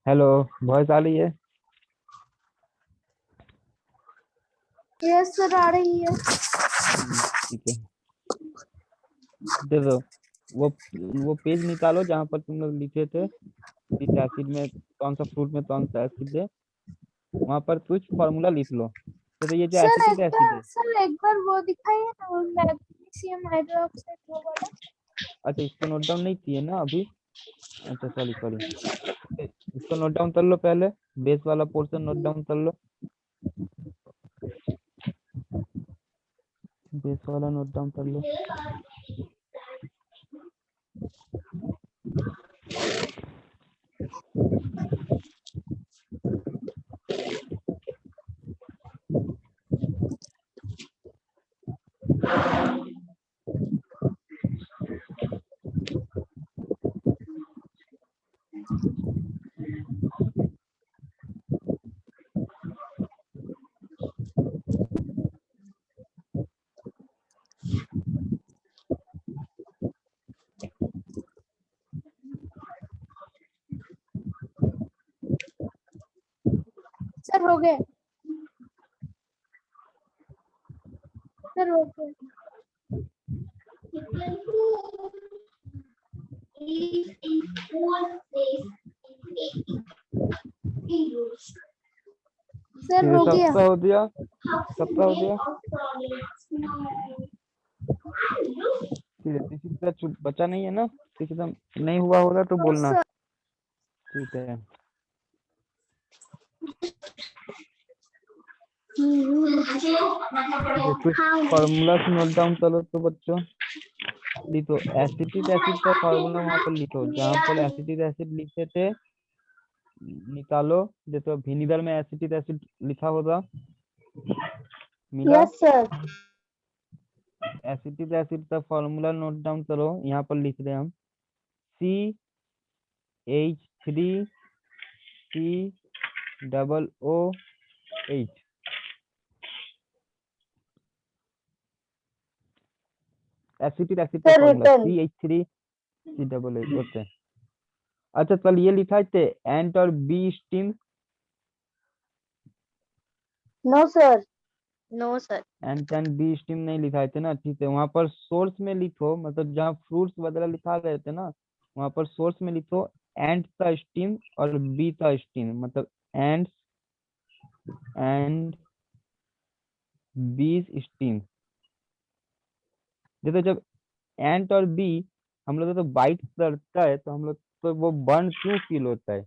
Hello. Voice आ रही है? Yes sir, आ रही है। ठीक है। दे दो। वो वो पेज निकालो जहाँ पर तुम लोग लिखे थे किस एसिड में, कौन सा फ्रूट में कौन सा एसिड है। वहाँ पर कुछ फॉर्मूला लिख लो। तो ये जो एसिटिक एसिड है। सर एक बार वो दिखाइए ना, वो मैग्नीशियम हाइड्रोक्साइड वो वाला। अच्छा, इसको नोट डाउन नहीं किए ना अभी? अच्छा, सॉरी सॉरी। इसको नोट डाउन कर लो पहले। बेस वाला पोर्शन नोट डाउन कर लो। बेस वाला नोट डाउन कर लो। सर हो गए। सर हो गए। सर ठीक है, हो गया। सबका हो दिया? सबका हो गया? ठीक है, किसी का बचा नहीं है ना? किसी का नहीं हुआ होगा तो नो बोलना। सर। ठीक है। ठीक है, कुछ फॉर्मूला नोट डाउन करो तो बच्चों। लिखो एसिटिक एसिड का फॉर्मूला वहां पर लिखो जहाँ पर एसिटिक एसिड लिखे थे। निकालो। जैसे विनीगर में एसिटिक एसिड लिखा होगा। मिला? Yes sir. एसिटिक एसिड का फॉर्मूला नोट डाउन करो, यहाँ पर लिख रहे हैं हम। CH3COOH। एसिटिक एसिड का sir formula return. CH3COOH। Okay. अच्छा, कल ये लिखा थे एंट और bee sting. No sir. No sir. Ant and bee sting नहीं लिखाए थे ना? ठीक है, वहां पर सोर्स में लिखो, मतलब जहाँ फ्रूट्स वगैरह लिखा गए थे ना, वहां पर सोर्स में लिखो एंड का स्टीम और बी का स्टीम, मतलब एंड एंड बी स्टीम। देखो, जब एंट और बी हम लोग तो बाइट करता है तो हम लोग तो वो बर्न क्यों फील होता है,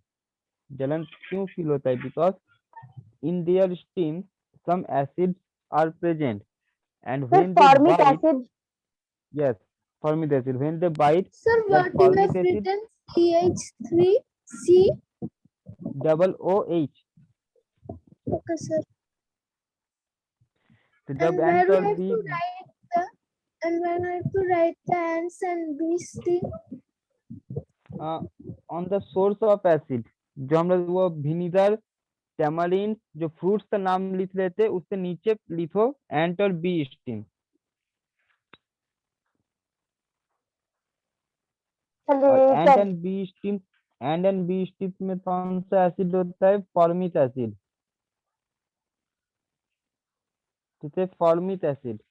जलन क्यों फील होता है? Because in their sting some acids are present, and sir when they formic bite, acid. yes, formic acid, when they bite, sir that what you formic have acid written CH3C। double OH। Okay sir. तो जब And ant where we और have bee to write the and when I have to write the ants and bees thing. On the source of acid, जो हम लोग वो vinegar tamarind जो fruits का नाम लिख रहे थे उससे नीचे लिखो एंट और बी स्टीम। और and return. Ant bee sting, and and bee sting में कौन सा एसिड होता है? Formic acid. ठीक है, फॉर्मिक एसिड।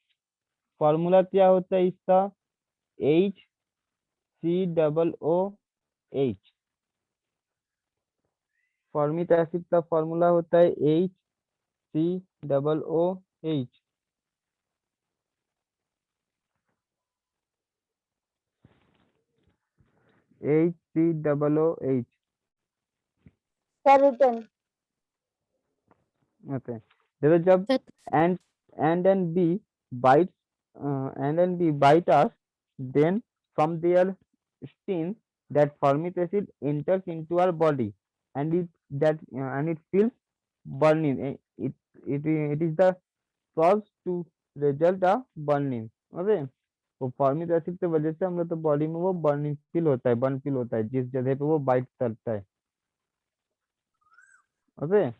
फॉर्मूला क्या होता है इसका? HCOOH। फॉर्मिक एसिड का फॉर्मूला होता है HCOOH। HCOOH। Sir return. Okay. देखो, जब ant and bee bite and bee bite us, then from their sting that formic acid enters into our body, and it feels burning. It is the cause to result of burning। Okay. वो formic acid की वजह से हम लोग तो body में वो burning feel होता है, बर्न फील होता है जिस जगह पे वो बाइट करता है। ओके।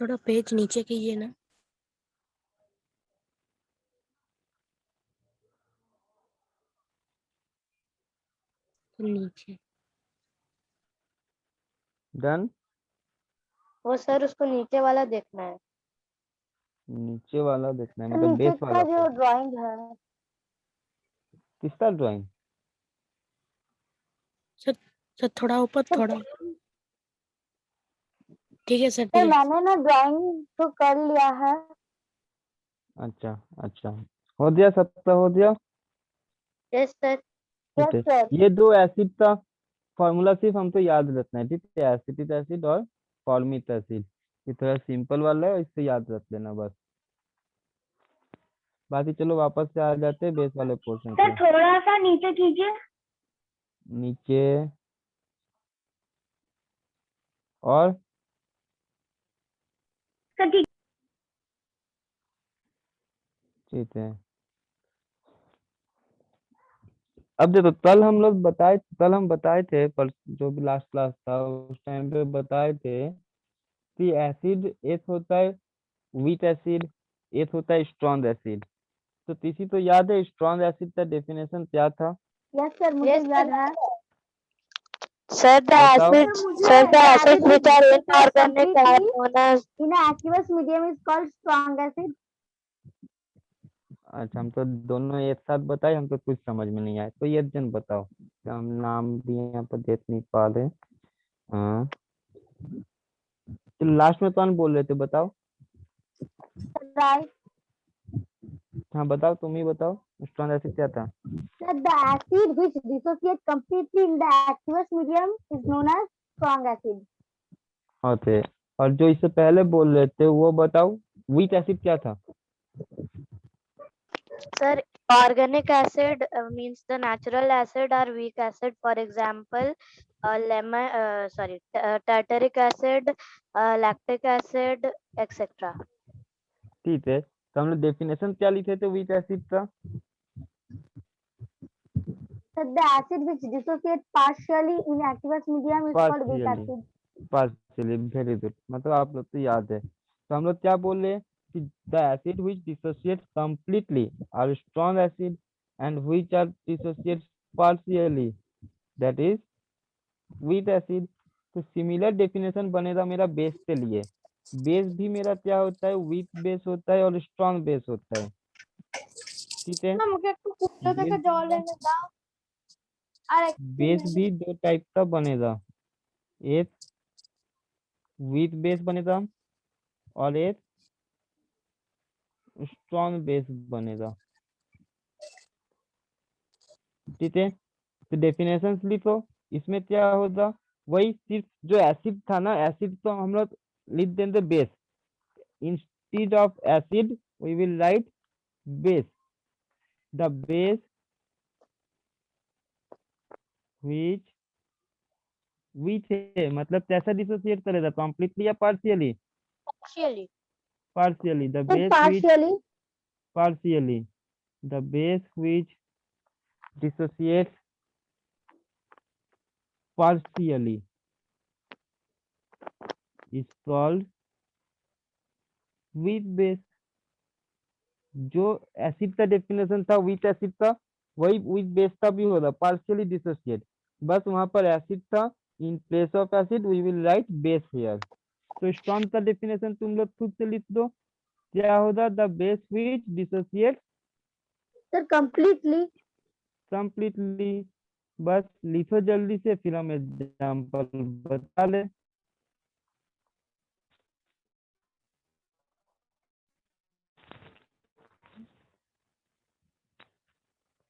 थोड़ा पेज नीचे कीजिए ना। तो नीचे डन। वो सर उसको नीचे वाला देखना है। नीचे वाला देखना है तो मतलब नीचे बेस का वाला जो को। ड्राइंग है किसका ड्राइंग? सर थोड़ा ऊपर थोड़ा। ठीक है सर, सर ठीक है। मैंने ना ड्राइंग तो कर लिया है। अच्छा अच्छा, हो गया, सबका हो गया। Yes sir. ठीक यस है, सर। ये दो एसिड का फॉर्मूला सिर्फ हमको याद रखना है, ठीक है? एसिटिक एसिड और फॉर्मिक एसिड। ये थोड़ा सिंपल वाला है, इससे याद रख लेना बस। बाकी चलो वापस से आ जाते हैं बेस वाले पोर्शन सर पे। थोड़ा सा नीचे कीजिए। नीचे और सर ठीक। ठीक है। अब देखो, कल हम बताए थे, पर जो भी लास्ट क्लास था उस टाइम पे बताए थे कि एसिड एक होता है वीक एसिड, एक होता है स्ट्रॉन्ग एसिड। तो किसी तो याद है स्ट्रॉन्ग एसिड का डेफिनेशन क्या था? यस सर मुझे Yes, याद है। sir, the बताओ। acid, sir, the acids which are inorganic are known as. In a aqueous medium is called strong acid. अच्छा, हम तो दोनों एक साथ बताए, हमको कुछ समझ में नहीं आया, तो ये जन बताओ, हम नाम भी यहाँ पर देख नहीं पा रहे। हाँ, तो लास्ट में कौन बोल रहे थे, बताओ। Right. हाँ बताओ, तुम ही बताओ, स्ट्रॉन्ग एसिड क्या था? That the acid which dissociates completely in the aqueous medium is known as strong acid. Okay, और जो इससे पहले बोल रहे थे वो बताओ, वीक एसिड क्या था? Sir, organic acid means the natural acid or weak acid. For example, tartaric acid, lactic acid, etc. ठीक है, तो हम लोग डेफिनेशन क्या लिखे थे वीक एसिड का? That the acid which dissociates partially in aqueous medium is called weak partially, acid. Partially, very good, मतलब आप लोग तो याद है। तो हम लोग क्या बोल रहे हैं कि the acid which dissociates completely are strong acid and which are dissociates partially that is weak acid. तो सिमिलर डेफिनेशन बनेगा मेरा बेस के लिए। बेस भी मेरा क्या होता है, वीक बेस होता है और स्ट्रॉन्ग बेस होता है, ठीक है? ना मुझे एक कूलर बेस का जॉल लेने था। अरे बेस भी दो टाइप का बनेगा, एक वीक बेस बनेगा और एक स्ट्रॉन्ग बेस बनेगा, ठीक है? तो डेफिनेशन लिखो, इसमें क्या होगा, वही सिर्फ जो एसिड था ना, एसिड तो हम लोग लिख देंगे base, instead of acid we will write base. The base विच विच है मतलब कैसा डिसोसिएट करेगा, कंप्लीटली या partially? Partially. Partially, the Sir base which partially. Partially, the base which dissociates partially is called weak base। जो एसिड का definition था weak acid का, वही वीक बेस का भी होगा, पार्शियली डिसोसिएट, बस वहां पर एसिड था, in place of acid we will write base here. तो स्ट्रॉन्ग का डेफिनेशन तुम लोग खुद से लिख दो, क्या होगा, the base which dissociate Sir completely. Completely. बस लिखो जल्दी से, फिर हम एग्जाम्पल बता ले।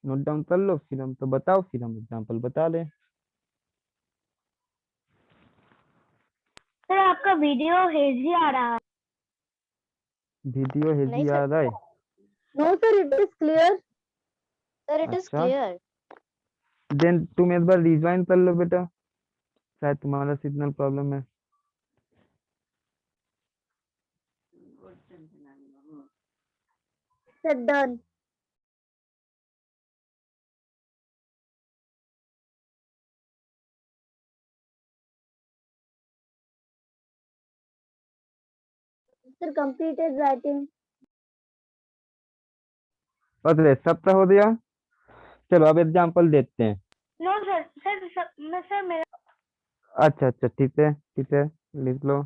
नोट डाउन कर लो, फिर हम तो बताओ, फिर हम एग्जाम्पल बता लें। सर आपका वीडियो हेजी आ रहा है। वीडियो नहीं हेजी आ सर। रहा है? No sir it is clear. Sir, it is अच्छा, clear. देन तुम एक बार रिज्वाइन कर लो बेटा, शायद तुम्हारा सिग्नल प्रॉब्लम है। Sir done. Sir completed writing. बस रे, सब तो हो गया। चलो अब एग्जाम्पल देखते हैं। No sir. Sir सर मेरा अच्छा अच्छा, ठीक है ठीक है, लिख लो।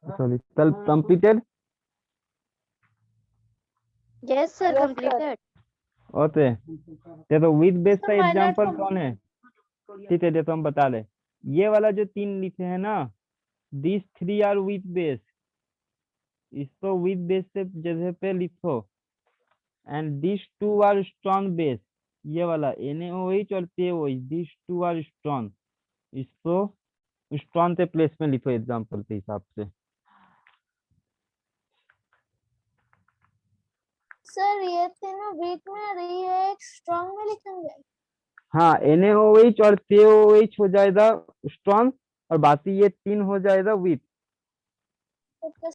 Sorry, self completed Yes, sir, Yes, sir. completed. होते। ये तो विद बेस का Sir, minor एग्जांपल from- कौन है? ठीक है, देखो हम बता रहे, ये वाला जो 3 लिखे हैं ना, दिस 3 आर विद बेस, इसको विद बेस से जगह पे लिखो। And this 2 are strong base, ये वाला NaOH और KOH, दिस 2 आर स्ट्रॉन्ग, इसको स्ट्रॉन्ग के प्लेस में लिखो एग्जांपल के हिसाब से। सर ये तीनों वीक में रही है, एक स्ट्रॉन्ग में लिखेंगे। हाँ, NaOH और KOH हो जाएगा स्ट्रॉन्ग, और बाकी ये 3 हो जाएगा weak. Okay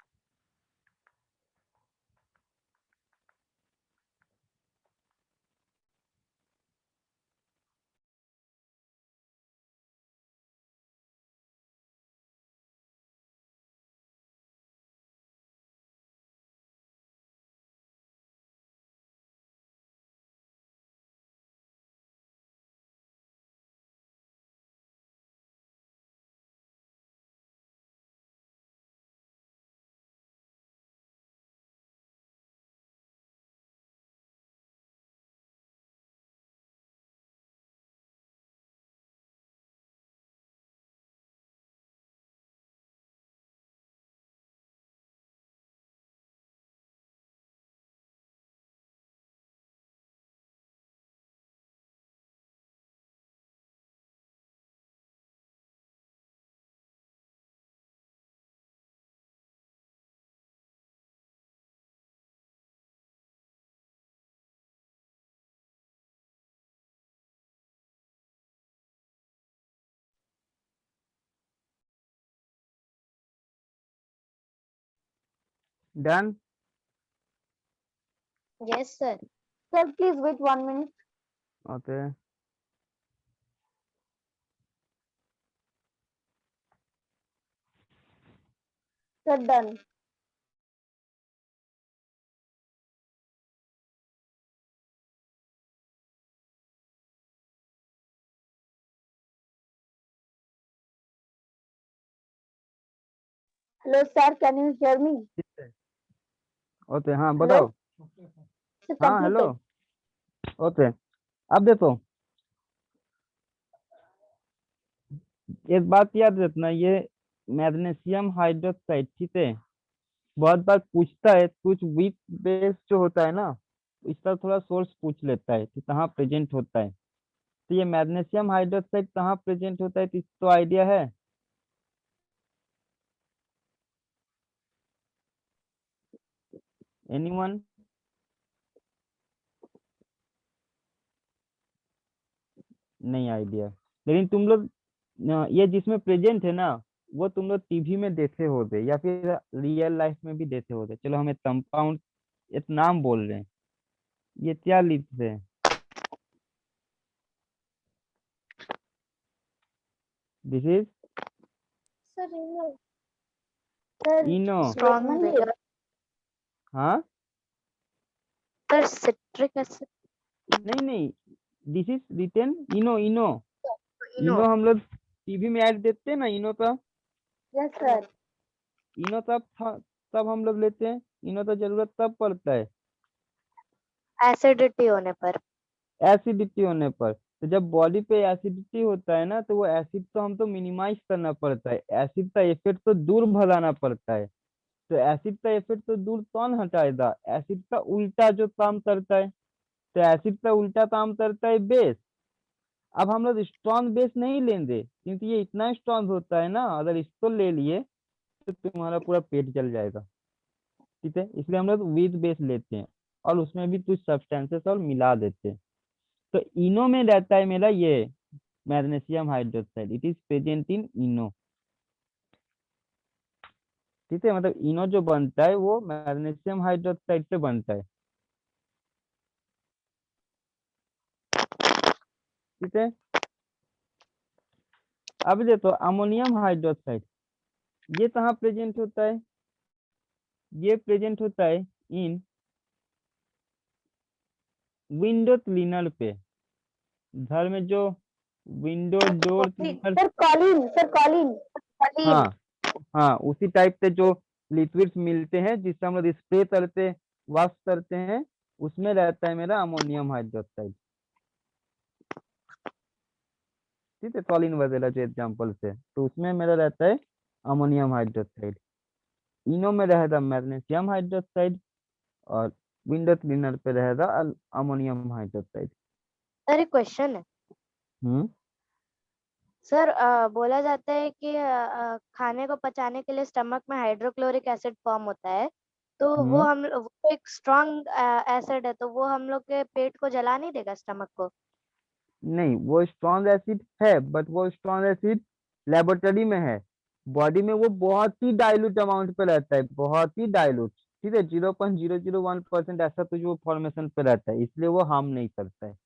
done. Yes, sir. Sir please wait 1 minute. Okay, sir done. Hello sir, can you hear me? Okay, हाँ हेलो बताओ। सर, हाँ हेलो, कंप्लीटेड। ओके। अब देखो, एक बात याद रखना, ये मैग्नीशियम हाइड्रोक्साइड, ठीक है, बहुत बार पूछता है, कुछ वीक बेस जो होता है ना, इसका थोड़ा सोर्स पूछ लेता है कि कहाँ प्रेजेंट होता है। तो ये मैग्नीशियम हाइड्रोक्साइड कहाँ प्रेजेंट होता है, तो आइडिया है? एनीवन? नहीं आइडिया, लेकिन तुम लोग ये जिसमें प्रेजेंट है ना, वो तुम लोग टीवी में देखे होगे या फिर रियल लाइफ में भी देखे होगे। चलो हम एक कंपाउंड, एक नाम बोल रहे हैं, ये क्या लिखते हैं? This is sir Eno. Sir Eno. Strong base. हाँ, Sir, citric acid. नहीं नहीं, this is written Eno, Eno. Eno. इनो हम लोग टीवी में ऐड देते हैं ना, इनो का। Yes sir. इनो तब हम लोग लेते हैं, इनो तो जरूरत तब पड़ता है Acidity होने पर. एसिडिटी होने पर। तो जब बॉडी पे एसिडिटी होता है ना, तो वो एसिड तो हम तो मिनिमाइज करना पड़ता है, एसिड का इफेक्ट तो दूर भगाना पड़ता है। तो एसिड का इफेक्ट तो दूर कौन हटाएगा? एसिड का उल्टा जो काम करता है। तो एसिड का उल्टा काम करता है बेस, अब हम लोग स्ट्रॉन्ग बेस नहीं लेंगे क्योंकि ये इतना स्ट्रॉन्ग होता है ना, अगर इसको ले लिए तो तुम्हारा पूरा पेट जल जाएगा। ठीक है, इसलिए हम लोग वीक बेस लेते हैं और उसमें भी कुछ सब्सटेंसेस और मिला देते हैं। तो इनो में रहता है मेरा ये magnesium hydroxide, it is present in Eno. ठीक है, मतलब इनो जो बनता है वो मैग्नीशियम हाइड्रोक्साइड से बनता है। ठीक है, अब देखो अमोनियम हाइड्रोक्साइड, ये कहाँ प्रेजेंट होता है? ये प्रेजेंट होता है इन विंडो क्लीनर पे, घर में जो window door cleaner. Sir Colin, sir Colin. Colin. हाँ, हाँ उसी टाइप से जो लिक्विड्स मिलते हैं जिससे हम लोग स्प्रे करते, वॉश करते हैं, उसमें रहता है मेरा अमोनियम हाइड्रोक्साइड। ठीक है, कॉलिन वगैरह जो एग्जाम्पल है तो उसमें मेरा रहता है अमोनियम हाइड्रोक्साइड। इनो में रहेगा मैग्नीशियम हाइड्रोक्साइड और विंडो क्लीनर पे रहेगा अमोनियम हाइड्रोक्साइड। सर एक क्वेश्चन है। हम्म। सर बोला जाता है कि खाने को पचाने के लिए स्टमक में हाइड्रोक्लोरिक एसिड फॉर्म होता है, तो हम्म। वो एक स्ट्रॉन्ग एसिड है, तो वो हम लोग के पेट को जला नहीं देगा, स्टमक को? नहीं, वो स्ट्रॉन्ग एसिड है बट वो स्ट्रॉन्ग एसिड लेबोरेटरी में है, बॉडी में वो बहुत ही डाइल्यूट अमाउंट पे रहता है, बहुत ही डाइल्यूट। ठीक है, 0.001% ऐसा कुछ वो फॉर्मेशन पे रहता है, इसलिए वो हार्म नहीं करता है।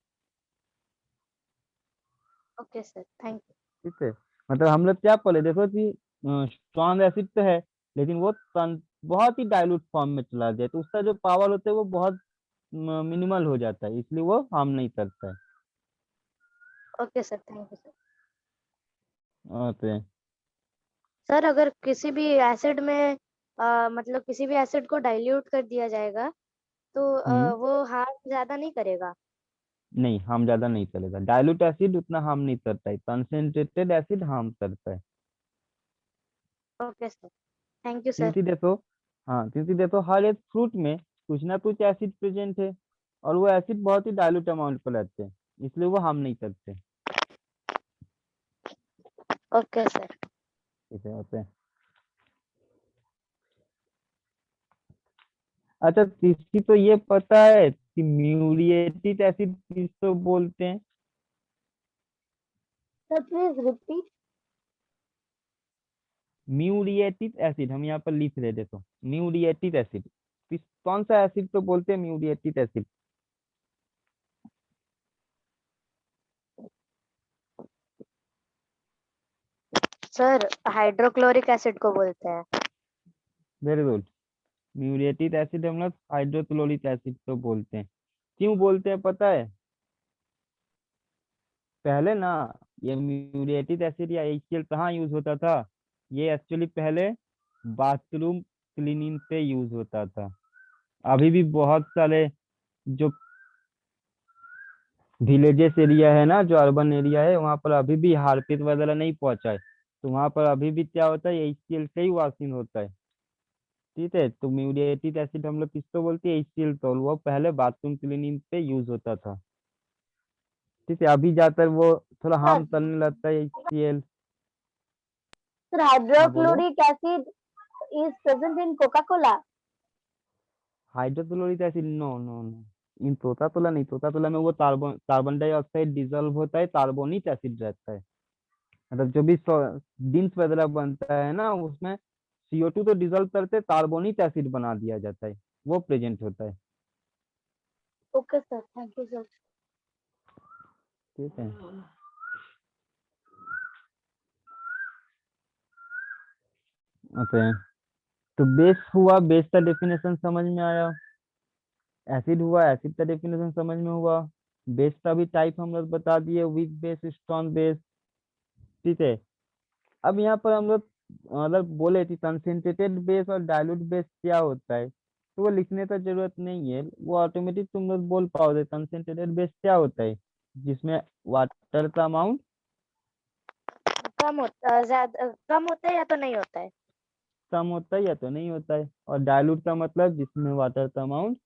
Okay sir, thank you. ठीक है, मतलब हम लोग क्या बोले देखो कि स्ट्रॉन्ग एसिड तो है लेकिन वो बहुत ही डाइल्यूट फॉर्म में चला जाए तो उसका जो पावर होता है वो बहुत मिनिमल हो जाता है, इसलिए वो हार्म नहीं करता है। Okay sir, thank you sir. Okay. Sir अगर किसी भी एसिड में मतलब किसी भी एसिड को डाइल्यूट कर दिया जाएगा, तो हम्म। वो हार्म ज्यादा नहीं करेगा? नहीं, हार्म ज्यादा नहीं करेगा, डाइल्यूट एसिड उतना हार्म नहीं करता है, कंसंट्रेटेड एसिड हार्म करता है। Okay sir, thank you sir. क्योंकि देखो, हाँ क्योंकि देखो हर एक फ्रूट में कुछ ना कुछ एसिड प्रेजेंट है और वो एसिड बहुत ही डाइल्यूट अमाउंट पर रहते हैं, इसलिए वो हार्म नहीं करते। Okay sir. ठीक है, होते हैं। अच्छा, किसी तो ये पता है कि म्यूरिएटिक एसिड किसको बोलते हैं? Sir please repeat. Muriatic acid हम यहाँ पर लिख रहे, देखो म्यूरिएटिक एसिड, किस कौन सा एसिड तो बोलते हैं muriatic acid? Sir hydrochloric acid को बोलते हैं। वेरी गुड, म्यूरिएटिक एसिड हम लोग हाइड्रोक्लोरिक एसिड तो बोलते हैं। क्यों बोलते हैं पता है? पहले ना ये म्यूरिएटिक एसिड या HCl कहाँ यूज होता था? ये एक्चुअली पहले बाथरूम क्लीनिंग पे यूज होता था। अभी भी बहुत सारे जो विलेजेस एरिया है ना, जो अर्बन एरिया है, वहाँ पर अभी भी हार्पिक वगैरह नहीं पहुंचा है, तो वहाँ पर अभी भी क्या होता है, HCl से ही वॉशिंग होता है। ठीक है, तो म्यूरिएटिक एसिड हम लोग किसको बोलते हैं? HCl, तो वो पहले बाथरूम क्लीनिंग पे यूज होता था। ठीक है, अभी जाकर वो थोड़ा सर हार्म करने लगता है HCl। सर हाँ बोलो। Hydrochloric acid is present in Coca Cola. Hydrochloric acid, no no no, in तोता तोला नहीं, तोता तोला में वो कार्बन कार्बन डाइऑक्साइड डिजोल्व होता है, कार्बोनिक एसिड रहता है। मतलब जो भी डिंस वगैरह बनता है ना उसमें CO2 तो डिजोल्व करते कार्बोनिक एसिड बना दिया जाता है, वो प्रेजेंट होता है। Okay sir, thank you sir. ठीक है, ओके। तो बेस हुआ, बेस का डेफिनेशन समझ में आया। एसिड हुआ, एसिड का डेफिनेशन समझ में हुआ। बेस का भी टाइप हम लोग बता दिए, वीक बेस, स्ट्रॉन्ग बेस। ठीक है, अब यहाँ पर हम लोग मतलब बोले कि कंसेंट्रेटेड बेस और डाइल्यूट बेस क्या होता है, तो वो लिखने का जरूरत नहीं है, वो ऑटोमेटिक तुम लोग बोल पाओगे कंसेंट्रेटेड बेस क्या होता है, जिसमें वाटर का अमाउंट कम होता है या तो नहीं होता है? कम होता है या तो नहीं होता है, और डाइल्यूट का मतलब जिसमें वाटर का अमाउंट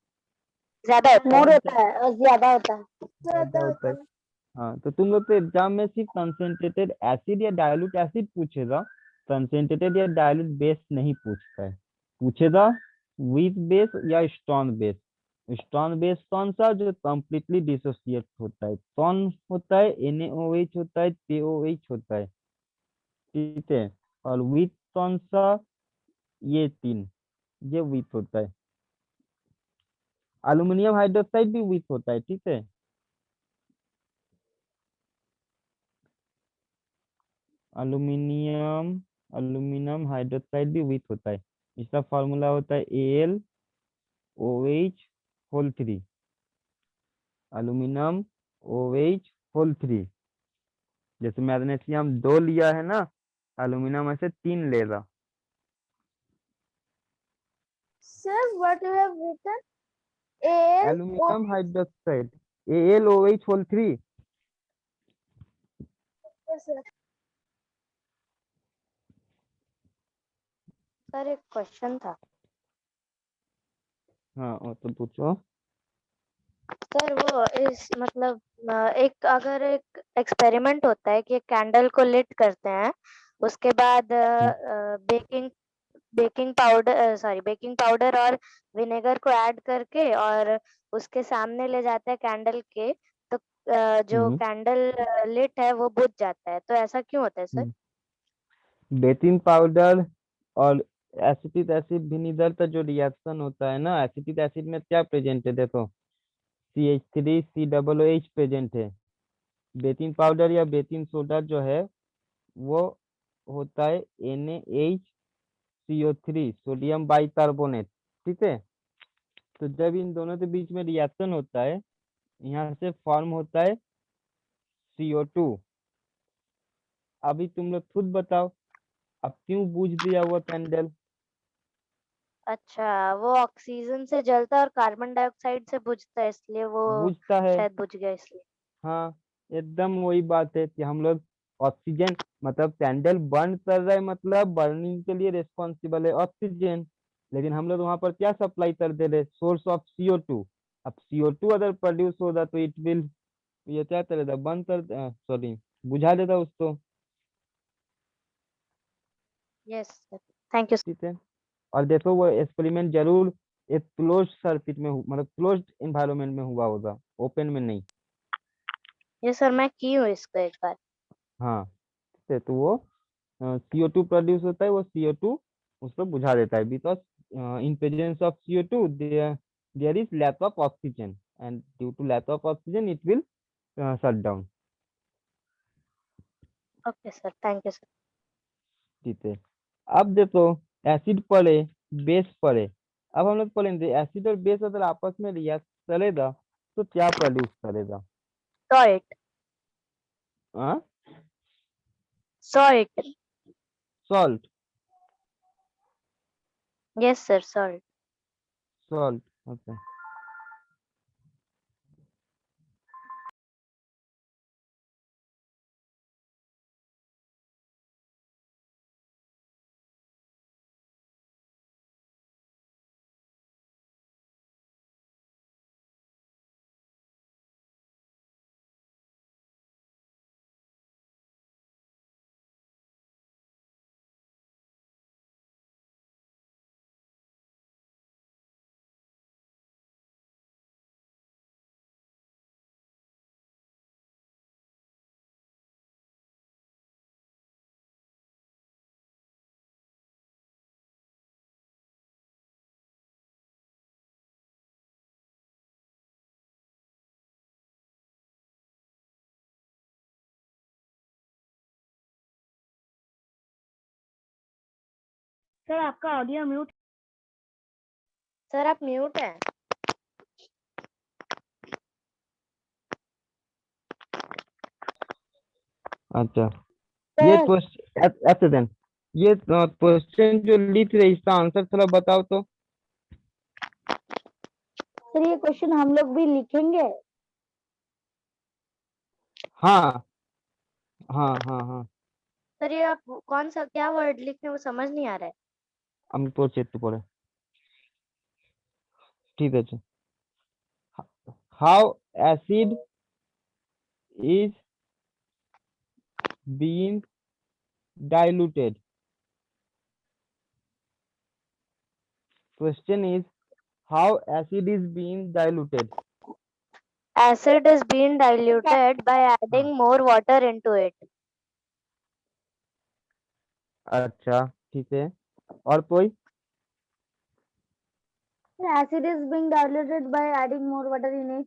ज्यादा होता है। मोर बहुत होता है और ज्यादा होता है। ज्यादा होता है। हाँ, तो तुम लोग तो एग्जाम में सिर्फ कंसेंट्रेटेड एसिड या डाइल्यूट एसिड पूछेगा, कंसेंट्रेटेड या डाइल्यूट बेस नहीं पूछता है। पूछेगा विथ बेस या स्ट्रॉन्ग बेस। स्ट्रॉन्ग बेस कौन सा, जो कंप्लीटली डिसोसिएट होता है, कौन होता है, NaOH होता है, KOH होता है, ठीक है। और विथ कौन सा, ये तीन, ये विथ होता है। अल्यूमिनियम हाइड्रोक्साइड भी विथ होता है, ठीक है। अल्यूमिनियम अल्यूमिनियम हाइड्रोक्साइड भी विथ होता है। इसका फॉर्मूला होता है AlOH3। Aluminium OH3। जैसे मैग्नीशियम 2 लिया है ना, अल्यूमिनियम ऐसे 3 लेगा। Sir, what you have written? Al. Aluminium hydroxide AlOH3। Sir. Sir एक क्वेश्चन था। हाँ, और तो पूछो। सर वो इस मतलब एक अगर एक एक्सपेरिमेंट होता है कि कैंडल को लिट करते हैं, उसके बाद बेकिंग बेकिंग पाउडर और विनेगर को ऐड करके और उसके सामने ले जाते हैं कैंडल के, तो जो हम्म कैंडल लिट है वो बुझ जाता है, तो ऐसा क्यों होता है सर? बेकिंग पाउडर और एसिटिक एसिड विनीगर का जो रिएक्शन होता है ना, एसिटिक एसिड में क्या प्रेजेंट है, देखो CH3COOH प्रेजेंट है। बेकिंग पाउडर या बेकिंग सोडा जो है वो होता है NaHCO3, सोडियम बाइकार्बोनेट, ठीक है। तो जब इन दोनों के बीच में रिएक्शन होता है, यहाँ से फॉर्म होता है CO2। अभी तुम लोग खुद बताओ, अब क्यों बुझ दिया वो कैंडल। अच्छा, वो ऑक्सीजन से जलता है और कार्बन डाइऑक्साइड से बुझता है, इसलिए वो बुझता है, शायद बुझ गया इसलिए। हाँ, एकदम वही बात है कि हम लोग ऑक्सीजन, मतलब कैंडल बर्न कर रहे हैं, मतलब बर्निंग के लिए रिस्पॉन्सिबल है ऑक्सीजन। लेकिन हम लोग वहां पर क्या सप्लाई कर दे रहे, सोर्स ऑफ CO2। अब CO2 अगर प्रोड्यूस होगा तो इट विल, ये क्या करेगा, बंद कर, सॉरी, बुझा देगा उसको, यस सर, थैंक यू। ठीक है। और देखो वो एक्सपेरिमेंट जरूर एक क्लोज सर्किट में मतलब क्लोज्ड एनवायरनमेंट में हुआ होगा, ओपन में नहीं। ये सर मैं की हूँ इसको एक बार। हाँ, ठीक है, तो वो CO2 प्रोड्यूस होता है, वो CO2 उसको बुझा देता है, because in presence of CO2 there is lack of oxygen, and due to lack of oxygen it will shut down, okay sir, thank you sir. ठीक है। अब देखो, एसिड पड़े, बेस पड़े। अब हम लोग पढ़ेंगे एसिड और बेस अगर आपस में रिएक्ट करेगा तो क्या प्रोड्यूस करेगा। सॉल्ट। हाँ, salt. Salt. Yes sir, salt. Salt, okay. Sir आपका ऑडियो म्यूट। सर आप म्यूट हैं। अच्छा, ये सर क्वेश्चन, ये क्वेश्चन जो लिख रहे इसका आंसर थोड़ा बताओ तो। सर ये क्वेश्चन हम लोग भी लिखेंगे। हाँ हाँ हाँ हाँ, सर ये आप कौन सा क्या वर्ड लिख रहे हैं वो समझ नहीं आ रहा है। আমি পড়ছি একটু পরে, ঠিক আছে। How acid is being diluted. Question is, how acid is being diluted? Acid is being diluted by adding more water into it. अच्छा ठीक है, और कोई? Acid is being diluted by adding more water in it.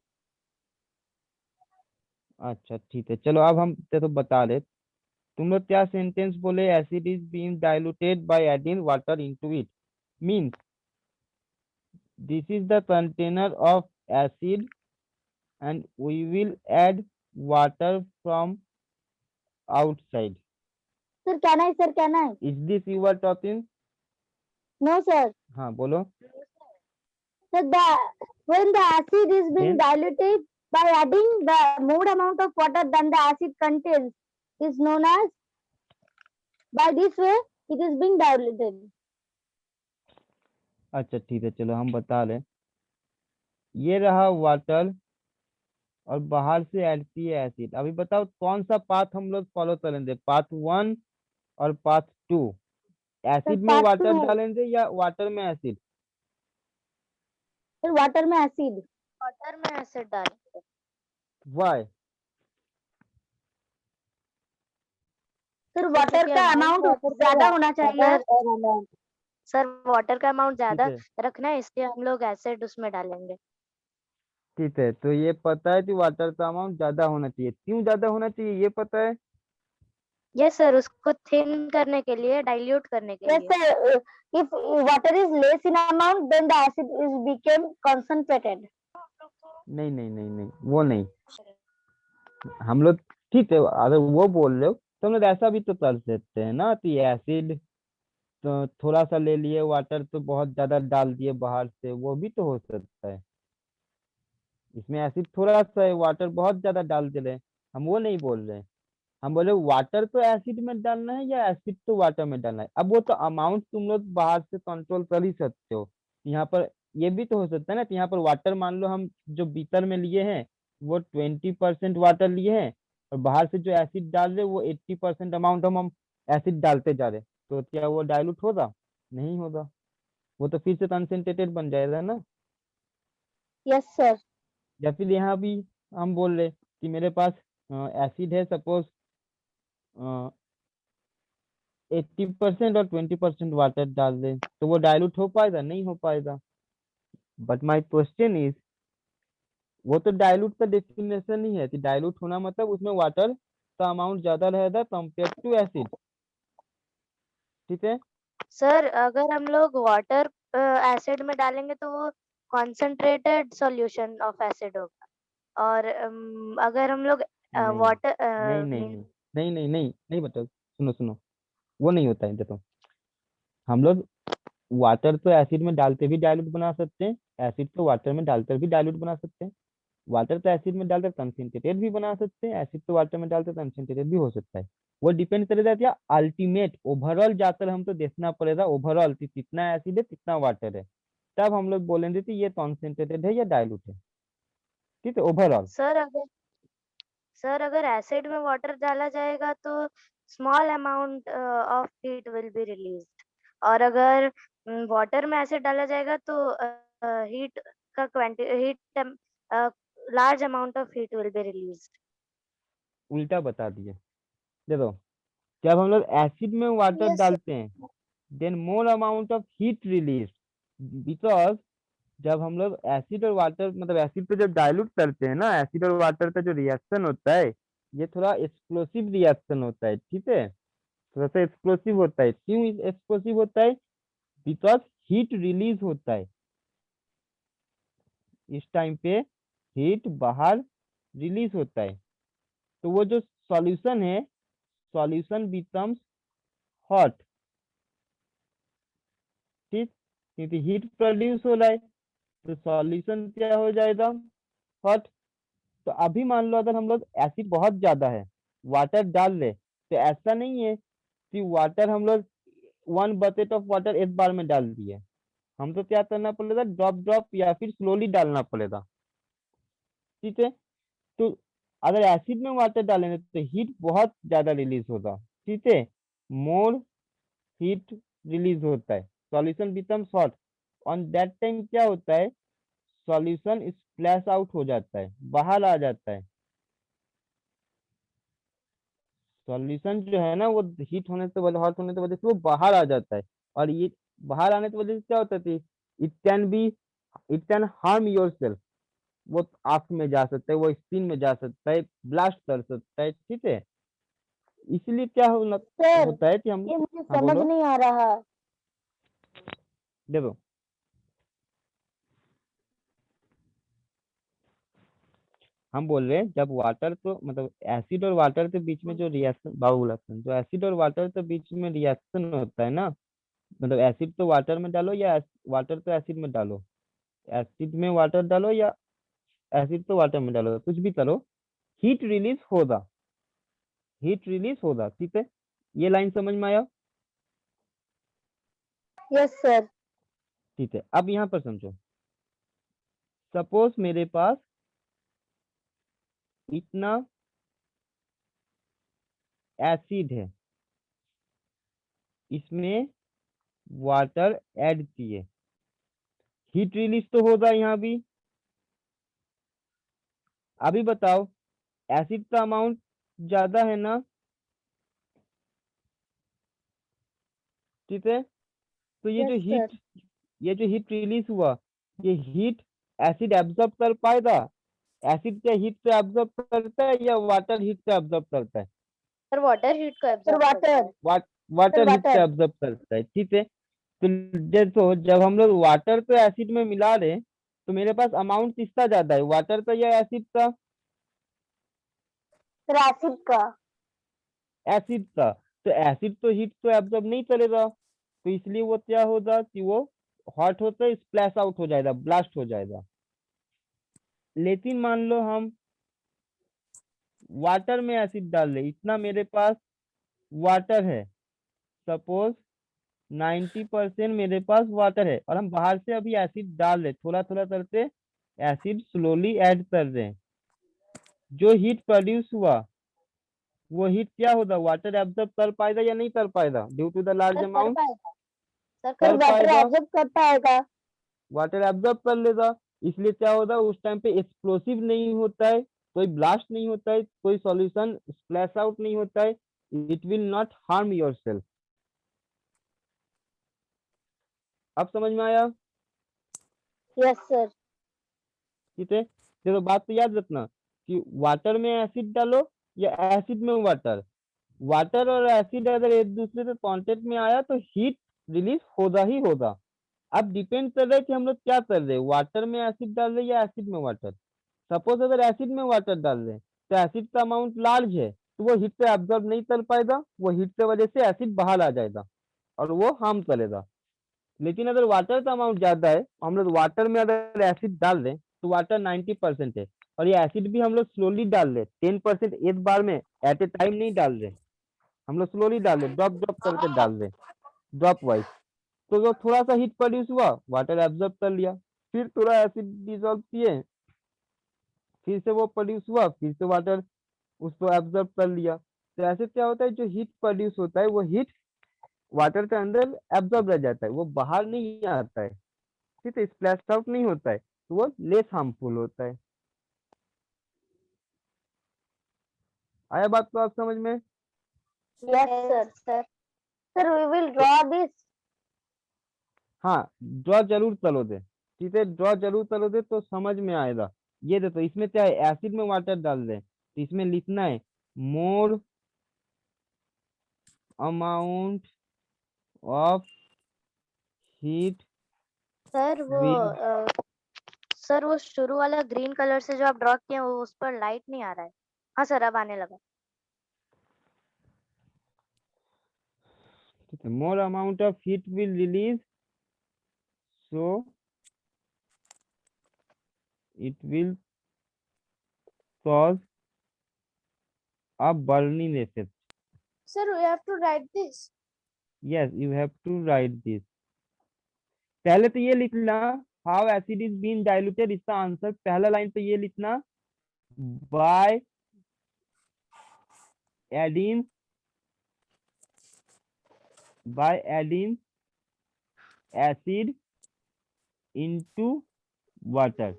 अच्छा ठीक है, चलो अब हम तो बता रहे, तुम लोग क्या सेंटेंस बोले, acid is being diluted by adding water into it, means this is the container of acid and we will add water from outside. Sir, can I? Is this you are talking? No, sir. हाँ बोलो. So when the acid is being Then? diluted by adding the more amount of water than the acid contains is known as, by this way it is being diluted. अच्छा ठीक है, चलो हम बता रहे, ये रहा वाटर और बाहर से ऐड किए एसिड। अभी बताओ कौन सा पाथ हम लोग फॉलो करेंगे, पाथ 1 और पाथ 2? एसिड में path वाटर 2. डालेंगे या वाटर में एसिड? Sir, water में acid. वाटर में एसिड डालेंगे। वाई? सर वाटर का अमाउंट ज्यादा होना चाहिए। सर वाटर का अमाउंट ठीक ज्यादा है, रखना है, इसलिए हम लोग एसिड उसमें डालेंगे। ठीक है, तो ये पता है कि वाटर का अमाउंट ज्यादा होना चाहिए, क्यों ज्यादा होना चाहिए ये पता है? यस सर, उसको थिन करने के लिए, डाइल्यूट करने के Yes, लिए। sir. If water is less in amount, then the acid is became concentrated. नहीं नहीं नहीं नहीं, वो नहीं, हम लोग ठीक है, अगर वो बोल रहे हो तो हम लोग ऐसा भी तो कर सकते हैं ना कि एसिड तो थोड़ा सा ले लिए, वाटर तो बहुत ज्यादा डाल दिए बाहर से, वो भी तो हो सकता है। इसमें एसिड थोड़ा सा है, वाटर बहुत ज्यादा डाल दे रहे हैं, हम वो नहीं बोल रहे हैं। हम बोले वाटर तो एसिड में डालना है या एसिड तो वाटर में डालना है, अब वो तो अमाउंट तुम लोग बाहर से कंट्रोल कर ही सकते हो। यहाँ पर ये भी तो हो सकता है ना कि यहाँ पर वाटर मान लो हम जो बीकर में लिए हैं वो 20% वाटर लिए हैं, और बाहर से जो एसिड डाल रहे वो 80% अमाउंट हम एसिड डालते जा रहे, तो क्या वो डाइल्यूट होगा? नहीं होगा, वो तो फिर से कंसेंट्रेटेड बन जाएगा ना। Yes, sir. या फिर यहाँ भी हम बोल रहे कि मेरे पास एसिड है, सपोज 80% और 20% वाटर डाल दें, तो वो डाइल्यूट हो पाएगा? नहीं हो पाएगा। बट माय क्वेश्चन इज, वो तो डाइल्यूट का डेफिनेशन ही है कि डाइल्यूट होना मतलब उसमें वाटर का अमाउंट ज्यादा रहेगा कंपेयर टू एसिड, ठीक है? सर अगर हम लोग वाटर एसिड में डालेंगे तो वो कॉन्सेंट्रेटेड सॉल्यूशन ऑफ एसिड होगा, और अगर हम लोग नहीं वाटर नहीं नहीं नहीं नहीं नहीं नहीं नहीं बताओ, सुनो सुनो, वो नहीं होता है। देखो, हम लोग वाटर तो एसिड में डालते भी डाइल्यूट बना सकते हैं, एसिड तो वाटर में डालकर भी डाइल्यूट बना सकते हैं, वाटर तो एसिड में डालकर कंसेंट्रेटेड भी बना सकते हैं, एसिड तो वाटर में डालकर कंसेंट्रेटेड भी हो सकता है। वो डिपेंड करेगा क्या, अल्टीमेट ओवरऑल जाकर हमको देखना पड़ेगा ओवरऑल कि कितना एसिड है कितना वाटर है, तब हम लोग बोलेंगे कि ये कॉन्सेंट्रेटेड है या डाइल्यूट है, ठीक है, ओवरऑल। सर अगर एसिड में वाटर डाला जाएगा तो small amount of heat will be released, और अगर वाटर में एसिड डाला जाएगा तो हीट का heat large amount of heat will be released. उल्टा बता दिए। देखो, जब हम लोग एसिड में वाटर Yes, sir. डालते हैं then more amount of heat release, because जब हम लोग एसिड और वाटर मतलब एसिड को जब डाइल्यूट करते हैं ना, एसिड और वाटर का जो रिएक्शन होता है ये थोड़ा एक्सप्लोसिव रिएक्शन होता है, ठीक है, थोड़ा सा एक्सप्लोसिव होता है। क्यों एक्सप्लोसिव होता है? बिकॉज हीट रिलीज होता है, इस टाइम पे हीट बाहर रिलीज होता है, तो वो जो सॉल्यूशन है, सॉल्यूशन बिकम्स हॉट, ठीक, क्योंकि हीट प्रोड्यूस हो रहा है तो सॉल्यूशन क्या हो जाएगा, हॉट। तो अभी मान लो अगर हम लोग एसिड बहुत ज्यादा है, वाटर डाल ले, तो ऐसा नहीं है कि वाटर हम लोग 1 बकेट ऑफ वाटर एक बार में डाल दिए, हमको क्या करना पड़ेगा, ड्रॉप ड्रॉप या फिर स्लोली डालना पड़ेगा, ठीक है। तो अगर एसिड में वाटर डालेंगे तो हीट बहुत ज्यादा रिलीज होगा, ठीक है, मोर हीट रिलीज होता है, solution becomes hot, on that time क्या होता है, सॉल्यूशन स्प्लैश आउट हो जाता है, बाहर आ जाता है। सॉल्यूशन जो है ना वो हीट होने से वजह हॉट होने की वजह से वो बाहर आ जाता है, और ये बाहर आने की वजह से क्या होता है, it can be, it can harm your self, वो आंख में जा सकता है, वो स्किन में जा सकता है, ब्लास्ट कर सकता है, ठीक है। इसलिए क्या सर होता है कि हम, ये मुझे हाँ समझ बोलो, नहीं आ रहा। देखो हम बोल रहे हैं जब वाटर तो मतलब एसिड और वाटर के बीच में जो रिएक्शन, बाबू लक्षण, जो एसिड और वाटर के बीच में रिएक्शन होता है ना, मतलब एसिड तो वाटर में डालो या वाटर तो एसिड में डालो, एसिड में वाटर डालो या एसिड तो वाटर में डालो, कुछ भी करो, हीट रिलीज होगा, हीट रिलीज होगा, ठीक है। ये लाइन समझ में आया? Yes sir. ठीक है, अब यहाँ पर समझो, सपोज मेरे पास इतना एसिड है, इसमें वाटर ऐड किए, हीट रिलीज तो होगा यहाँ भी। अभी बताओ, एसिड का अमाउंट ज्यादा है ना, ठीक है, तो यस सर। ये जो हीट रिलीज हुआ, ये हीट एसिड एब्जॉर्ब कर पाएगा? एसिड क्या हीट से एब्जॉर्ब करता है या वाटर हीट से एब्जॉर्ब करता है? सर वाटर हीट को सर एब्जॉर्ब करता वाटर। है। सर वाटर हीट से वाटर। एब्जॉर्ब करता है, ठीक है। तो देखो जब हम लोग वाटर तो एसिड में मिला रहे, तो मेरे पास अमाउंट किसका ज्यादा है, वाटर का या एसिड का? सर एसिड का। एसिड का। तो एसिड तो हीट तो एब्जॉर्ब नहीं करेगा, तो इसलिए वो क्या होगा कि वो हॉट होता है, स्प्लैश आउट हो जाएगा, ब्लास्ट हो जाएगा। लेकिन मान लो हम वाटर में एसिड डाल रहे, इतना मेरे पास वाटर है, सपोज 90% मेरे पास वाटर है, और हम बाहर से अभी एसिड डाल रहे, थोड़ा थोड़ा करके एसिड स्लोली ऐड कर रहे हैं, जो हीट प्रोड्यूस हुआ वो हीट क्या होगा, वाटर एब्जॉर्ब कर पाएगा या नहीं कर पाएगा, due to the large sir कर अमाउंट? पाएगा। सर सर कर कर वाटर पाएगा, एब्जॉर्ब कर पाएगा। वाटर एब्जॉर्ब कर लेगा, इसलिए क्या होगा उस टाइम पे, एक्सप्लोसिव नहीं होता है, कोई ब्लास्ट नहीं होता है, कोई सॉल्यूशन स्प्लैश आउट नहीं होता है, it will not harm your self. अब समझ में आया? Yes sir. ठीक है, चलो बात तो याद रखना कि वाटर में एसिड डालो या एसिड में वाटर, वाटर और एसिड अगर एक दूसरे से कांटेक्ट में आया तो हीट रिलीज होगा ही होगा। अब डिपेंड कर रहा है कि हम लोग क्या कर रहे हैं, वाटर में एसिड डाल रहे हैं या एसिड में वाटर। सपोज अगर एसिड में वाटर डाल रहे हैं तो एसिड का अमाउंट लार्ज है, तो वो हीट से एब्जॉर्ब नहीं कर पाएगा, वो हीट की वजह से एसिड बाहर आ जाएगा और वो हार्म करेगा। लेकिन अगर वाटर का अमाउंट ज्यादा है, हम लोग वाटर में अगर एसिड डाल दें, तो वाटर 90% है, और ये एसिड भी हम लोग स्लोली डाल रहे, 10% एक बार में एट ए टाइम नहीं डाल रहे, हम लोग स्लोली डाल रहे, ड्रॉप ड्रॉप करके डाल रहे, ड्रॉप वाइज। तो जो थोड़ा सा हीट प्रोड्यूस हुआ, वाटर एब्जॉर्ब कर लिया, फिर थोड़ा एसिड डिसॉल्व किए, फिर से वो प्रोड्यूस हुआ, फिर से वाटर उसको एब्जॉर्ब कर लिया। तो ऐसे क्या होता है, जो हीट प्रोड्यूस होता है वो हीट वाटर के अंदर एब्जॉर्ब रह जाता है, वो बाहर नहीं आता है, ठीक है, स्प्लैश आउट नहीं होता है, तो वो लेस हार्मफुल होता है। आया बात तो आप समझ में? Yes sir. Sir sir we will तो ड्रॉ दिस। हाँ, ड्रॉ जरूर चलो दे, ठीक है, ड्रॉ जरूर चलो दे तो समझ में आएगा। ये देखो इसमें क्या है, एसिड में वाटर डाल रहे हैं, तो इसमें लिखना है more amount of heat sir will, sir वो शुरू वाला ग्रीन कलर से जो आप ड्रॉ किए हैं वो उस पर लाइट नहीं आ रहा है। हाँ सर अब आने लगा। ठीक है, more amount of heat will release, so it will cause a burning effect. Sir we have to write this. Yes, you have to write this. पहले तो ये लिखना, how acid is been diluted, इसका आंसर पहला line तो ये लिखना, by adding acid into water।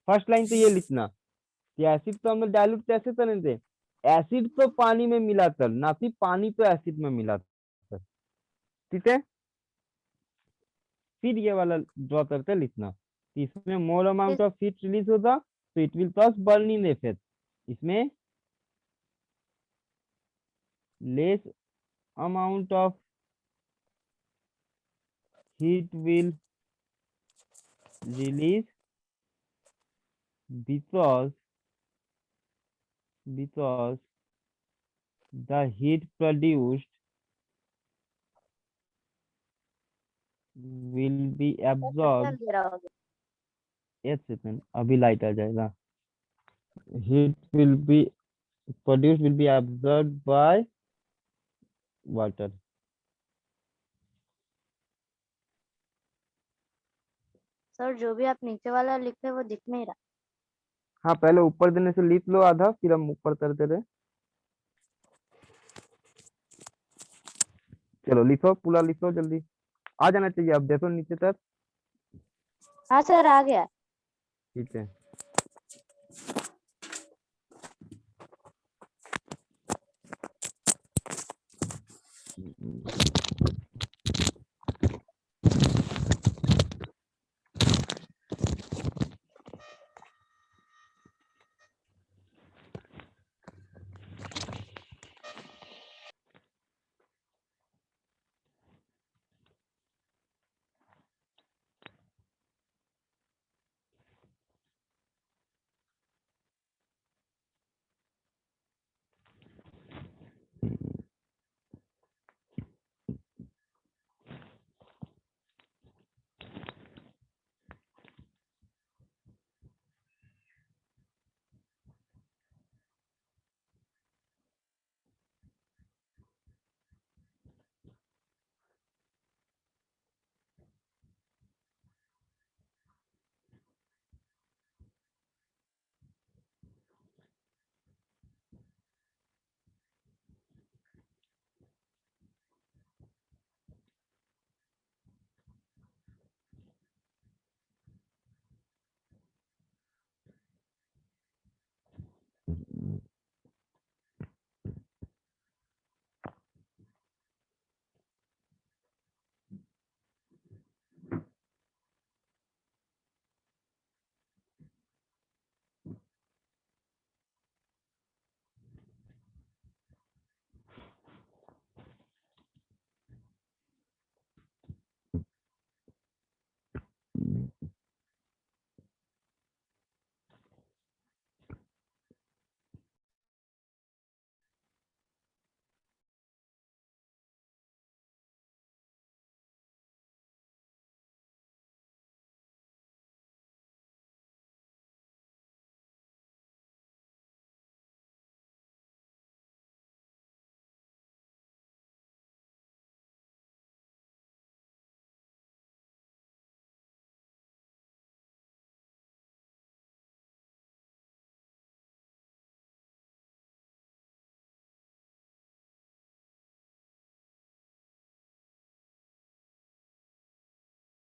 First line तो ये लिखना कि एसिड तो हम लोग डाइल्यूट कैसे करेंगे, एसिड तो पानी में मिलाकर, ना कि पानी तो एसिड में मिलाकर। ठीक है, फिर ये वाला ड्रॉ करके लिखना कि इसमें more amount of heat release होगा तो it will cause burning effect, इसमें less amount of heat will release because the heat produced will be absorbed। अंधेरा हो गया। एक सेकंड, अभी लाइट आ जाएगा। heat will be produced will be absorbed by water। Sir जो भी आप नीचे वाला लिखे वो दिख नहीं रहा। हाँ, पहले ऊपर देने से लिख लो आधा, फिर हम ऊपर करते रहे। चलो लिखो, पूरा लिखो जल्दी, आ जाना चाहिए, अब देखो नीचे तक। हाँ सर आ गया। ठीक है।